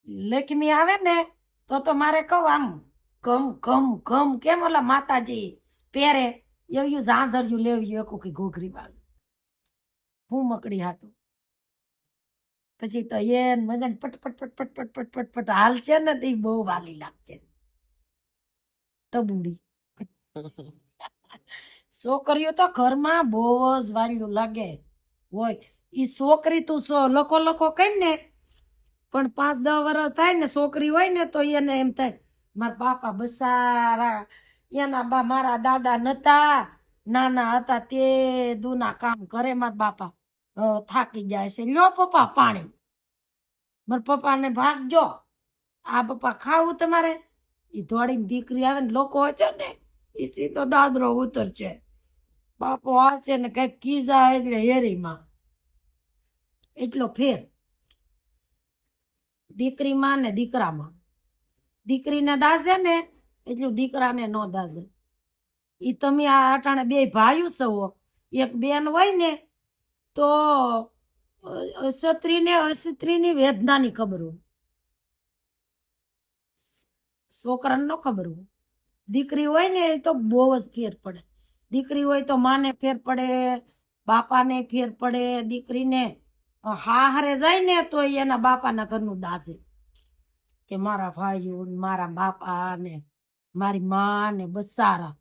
લક્ષ્મી આવે ને તો મારે કહું આમ ઘમ ઘમ ઘમ કેમ ઓલા માતાજી પહેરે એવું ઝાંઝરિયું લેવું એકું કે ઘોઘરી વાળું હું મકડી હાટું પછી તો એ મજા પટ પટ પટ પટ પટ પટ પટ પટ હાલ છે ને તે બહુ વાલી લાગશે ટબુડી છોકરીઓ તો ઘરમાં બહુ જ વાલ્યું લાગે હોય ઈ છોકરી તું લખો લખો કઈ ને પણ 5-10 વર્ષ થાય ને છોકરી હોય ને તો એને એમ થાય મારા બાપા બસારા એના મારા દાદા નતા નાના હતા તે દૂના કામ કરે મારા બાપા થાકી જાય છે લ્યો પપ્પા પાણી મારા પપ્પાને ભાગજો આ પપ્પા ખાવું તમારે એ દોડીને દીકરી આવે ને લોકો છે ને એ સીધો દાદરો ઉતરશે બાપો હાલશે ને કઈક કીઝા એટલે હેરીમાં એટલો ફેર દીકરીમાં ને દીકરામાં દીકરીને દાઝે ને એટલું દીકરાને ન દાઝે એ તમે આ અટાણે બે ભાઈઓ સૌ એક બેન હોય ને તો અક્ષત્રીની વેદનાની ખબર હોય છોકરાને ન ખબર હોય દીકરી હોય ને એ તો બહુ જ ફેર પડે દીકરી હોય તો માને ફેર પડે બાપાને ફેર પડે દીકરીને હારે જાય ને તો એના બાપાના ઘરનું દાજે કે મારા ભાઈઓ મારા બાપા ને મારી મા ને બસારા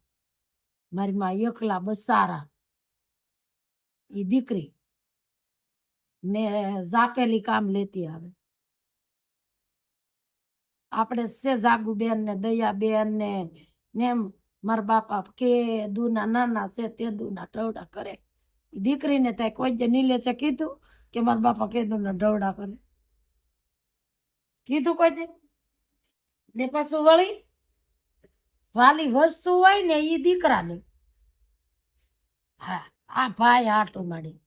મારી મા એકલા બસારા એ દીકરી ને ઝાપેલી કામ લેતી આવે આપણે છે જાગુબેન ને દયાબેન ને મારા બાપા કે દૂના નાના છે તે દૂના ટવડા કરે દીકરીને થાય કોઈ જે નીલે છે કીધું કે મારા બાપા કે દૂના ઢવડા કરે કીધું કોઈ દે ને પાછું વળી વાલી વસ્તુ હોય ને એ દીકરાની હા આ ભાઈ આટું માડી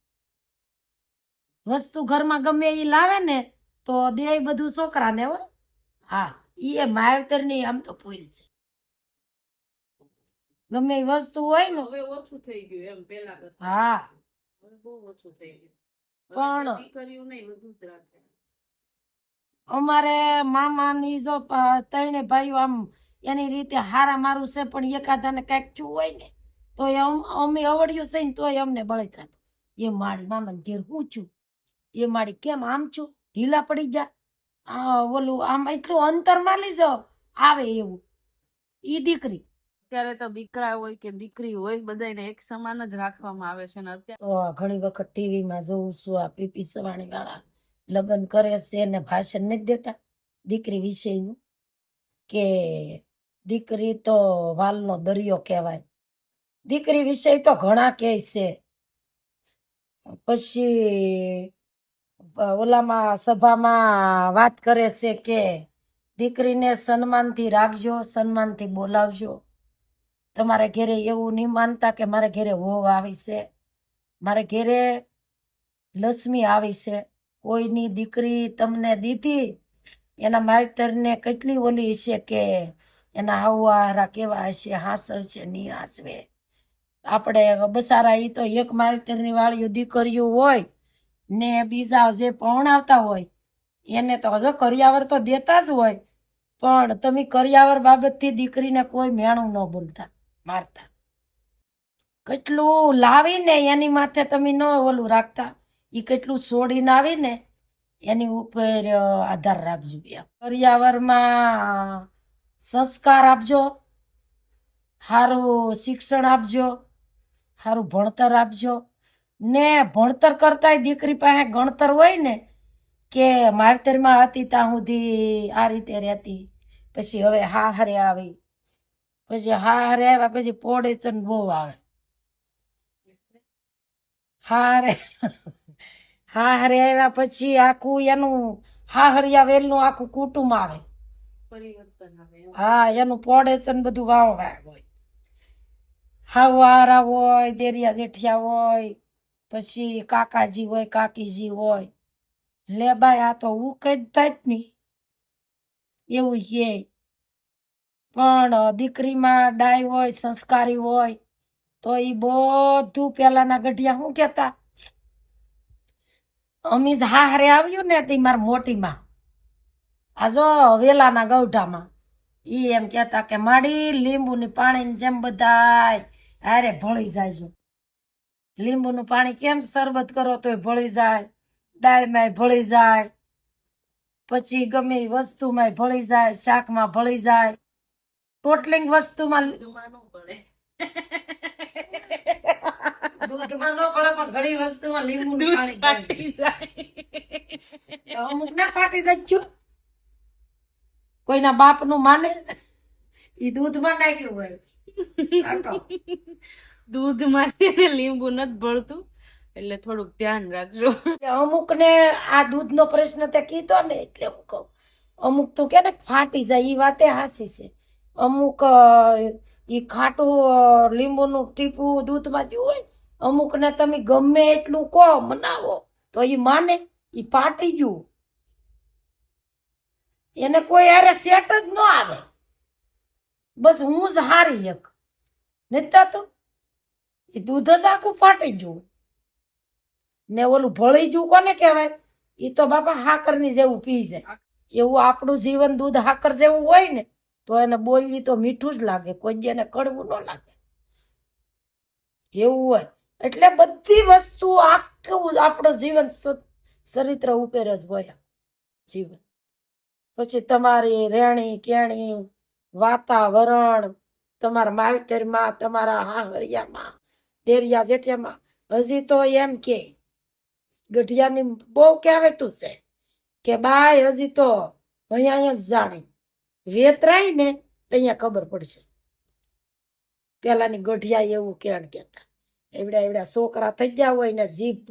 વસ્તુ ઘરમાં ગમે એ લાવે ને તો દે બધું છોકરાને હોય હા એ માવતરની આમ તો ભૂલ છે ગમે એ વસ્તુ હોય ને હવે ઓછું થઈ ગયું એમ પેલા કરતા હા હવે બહુ ઓછું થઈ ગયું પણ દીકરીઓ નહીં બધું જ રાખે અમારે મામાની જો ત્રણે ભાઈઓ આમ એની રીતે હારા મારું છે પણ એકાદાને કાંઈક છું હોય ને તો અમે અવડ્યું છે ને તોય અમને બળતરા એ મારી મામાને ઘેર હું છું એ મારી કેમ આમ છું ઢીલા પડી જા ઓલું આમ એટલું અંતર માલી જાઓ આવે એવું ઈ દીકરી અત્યારે તો દીકરા હોય કે દીકરી હોય બધાને એક સમાન જ રાખવામાં આવે છે ને અત્યારે તો ઘણી વખત ટીવીમાં જોઉં છું આ પીપી સવાણી વાળા લગ્ન કરે છે ને ભાષણ નથી દેતા દીકરી વિશેનું કે દીકરી તો વાલનો દરિયો કહેવાય દીકરી વિશે તો ઘણા કહે છે પછી ઓલામાં સભામાં વાત કરે છે કે દીકરીને સન્માનથી રાખજો સન્માનથી બોલાવજો તમારે ઘેરે એવું નહીં માનતા કે મારે ઘેરે વહુ આવી છે મારે ઘેરે લક્ષ્મી આવી છે કોઈની દીકરી તમને દીધી એના માવતરને કેટલી ઓલી છે કે એના હારા કેવા હશે હાંસલ છે નહીં હાંસવે આપણે બસારા એ તો એક માવતરની વાળીઓ દીકરીઓ હોય ને બીજા જે પરણાવતા હોય એને તો હજો કરિયાવર તો દેતા જ હોય પણ તમે કરિયાવર બાબતથી દીકરીને કોઈ મેણું ન બોલતા મારતા કેટલું લાવીને એની માથે તમે ન ઓલું રાખતા એ કેટલું છોડીને આવીને એની ઉપર આધાર રાખજો એમ કરિયાવરમાં સંસ્કાર આપજો સારું શિક્ષણ આપજો સારું ભણતર આપજો ને ભણતર કરતાંય દીકરી પાસે ગણતર હોય ને કે માવતરમાં હતી ત્યાં સુધી આ રીતે રહેતી પછી હવે હારે આવી પછી હારે આવ્યા પછી પોડે ચન બહુ આવે હારે આવ્યા પછી આખું એનું હાહરિયા વેલનું આખું કુટુંબ આવે પરિવર્તન આવે હા એનું પોડે ચન બધું વાવવા હોય હાવારા હોય દેરિયા જેઠિયા હોય પછી કાકાજી હોય કાકીજી હોય લે બાય આ તો ઉકઈ જ ભાત ની એવું કે પણ દીકરીમાં ડાય હોય સંસ્કારી હોય તો એ બધું પેલાના ગઢિયા શું કેતા અમી હારે આવ્યું ને તે મારી મોટીમાં આ જો વેલાના ગૌઢામાં ઈ એમ કહેતા કે માડી લીંબુની પાણીની જેમ બધાય હારે ભળી જાયજો. લીંબુનું પાણી કેમ શરબત કરો તોય ભળી જાય, દાળમાંય ભળી જાય, પછી ગમે એ વસ્તુમાંય ભળી જાય, શાકમાં ભળી જાય, ટોટલિંગ વસ્તુમાં દૂધમાં ન પડે. દૂધમાં ન ભળે પણ ઘણી વસ્તુમાં લીંબુનું દૂધ પાણી ફાટી જાય. તો અમુક ના ફાટી જાય છું. કોઈના બાપનું માને ઈ દૂધમાં નાખ્યું હોય સાટો. દૂધમાં છે ને લીંબુ નથી ભળતું એટલે થોડુંક ધ્યાન રાખજો. અમુક ને આ દૂધનો પ્રશ્ન તે કીધો ને એટલે હું કહું અમુક તો કે ને ફાટી જાય ઈ વાતે હાસી છે. અમુક ઈ ખાટું લીંબુનું ટીપું દૂધમાં જ હોય. અમુક ને તમે ગમે એટલું કહો મનાવો તો ઈ માને ઈ ફાટી ગયું. એને કોઈ હારે સેટ જ ન આવે. બસ હું જ હારી એક નેતા તો એ દૂધ જ આખું ફાટી ગયું ને ઓલું ભળી ગયું કોને કહેવાય? એ તો બાપા હાકરની જેવું પી જાય. એવું આપણું જીવન દૂધ હાકર જેવું હોય ને તો એને બોલવી તો મીઠું જ લાગે, કોઈ એને કડવું ન લાગે એવું હોય. એટલે બધી વસ્તુ આખું આપણું જીવન ચરિત્ર ઉપર જ હોય જીવન. પછી તમારી રેણી કેણી વાતાવરણ તમારા માવતરમાં તમારા હાહરિયામાં દેરિયા જેઠિયામાં હજી તો એમ કે ગઢિયાની બહુ કહેવાતું છે કે બાય હજી તો અહીંયા જ જાણે વેતરાય ને અહીંયા ખબર પડશે. પેલાની ગઢિયા એવું કેણ કેતા એવડા એવડા છોકરા થઈ ગયા હોય ને જીભ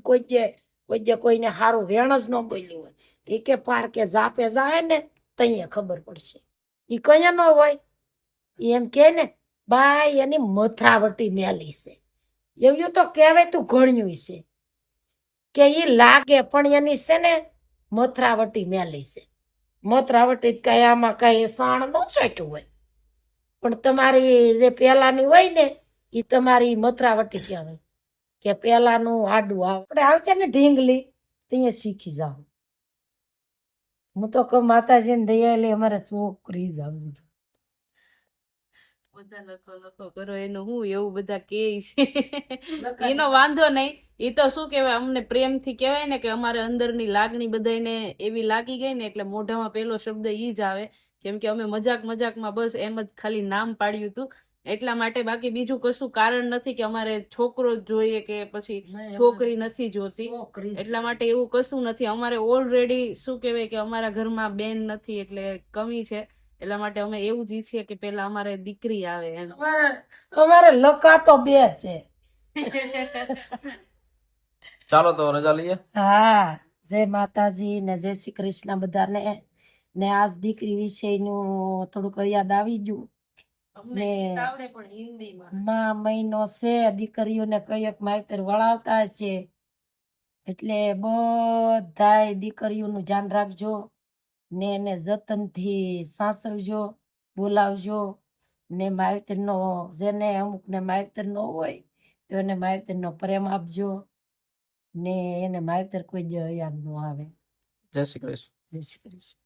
કોઈને સારું વેણ જ ન બોલ્યું હોય એ કે પાર કે જાપે જાય ને તઅહીંયા ખબર પડશે. એ કયા ન હોય એમ કે ને બાય એની મથરાવટી મેલી છે એવું તો કહેવાય તું ઘણ્યું છે કે ઈ લાગે પણ એની છે ને મથરાવટી મેલી છે. મથરાવટી કઈ આમાં કઈ સાણ ન ચોટ્યું હોય પણ તમારી જે પેલાની હોય ને એ તમારી મથરાવટી કહેવાય કે પેલાનું આડું આપણે આવશે ને ઢીંગલી ત્યાં શીખી જાવ. હું તો કહું માતાજીને દયાલે અમારે છોકરી જ આવું છે. બધા લખો કરો એનું હું એવું બધા કે છે. એનો વાંધો નહીં. એ તો શું કહેવાય અમને પ્રેમથી કહેવાય ને કે અમારે અંદરની લાગણી બધાને એવી લાગી ગઈ ને એટલે મોઢામાં પેલો શબ્દ ઈ જ આવે. કેમ કે અમે મજાકમાં બસ એમ જ ખાલી નામ પાડ્યું હતું એટલા માટે, બાકી બીજું કશું કારણ નથી કે અમારે છોકરો જ જોઈએ કે પછી છોકરી નથી જોતી. એટલા માટે એવું કશું નથી. અમારે ઓલરેડી શું કહેવાય કે અમારા ઘરમાં બેન નથી એટલે કમી છે. એટલા માટે અમે એવું જ ઈચ્છીએ કે પેલા અમારે દીકરી આવે એમ. અમારે લકા તો બે છે. ચાલો તો રજા લઈએ. હા, જય માતાજી ને જય શ્રી કૃષ્ણ બધાને. ને આજ દીકરી વિશેનું થોડુંક યાદ આવી ગયું. અમને આવડે પણ હિન્દીમાં. માં મહિનો છે દીકરીઓને કઈક માવતર વળાવતા છે એટલે બધાય દીકરીઓનું ધ્યાન રાખજો ને એને જતનથી સાસવજો, બોલાવજો ને માવતરનો જેને અમુકને માવતર ન હોય તો એને માવતરનો પ્રેમ આપજો ને એને માવતર કોઈ યાદ ન આવે. જય શ્રી કૃષ્ણ. જય શ્રી કૃષ્ણ.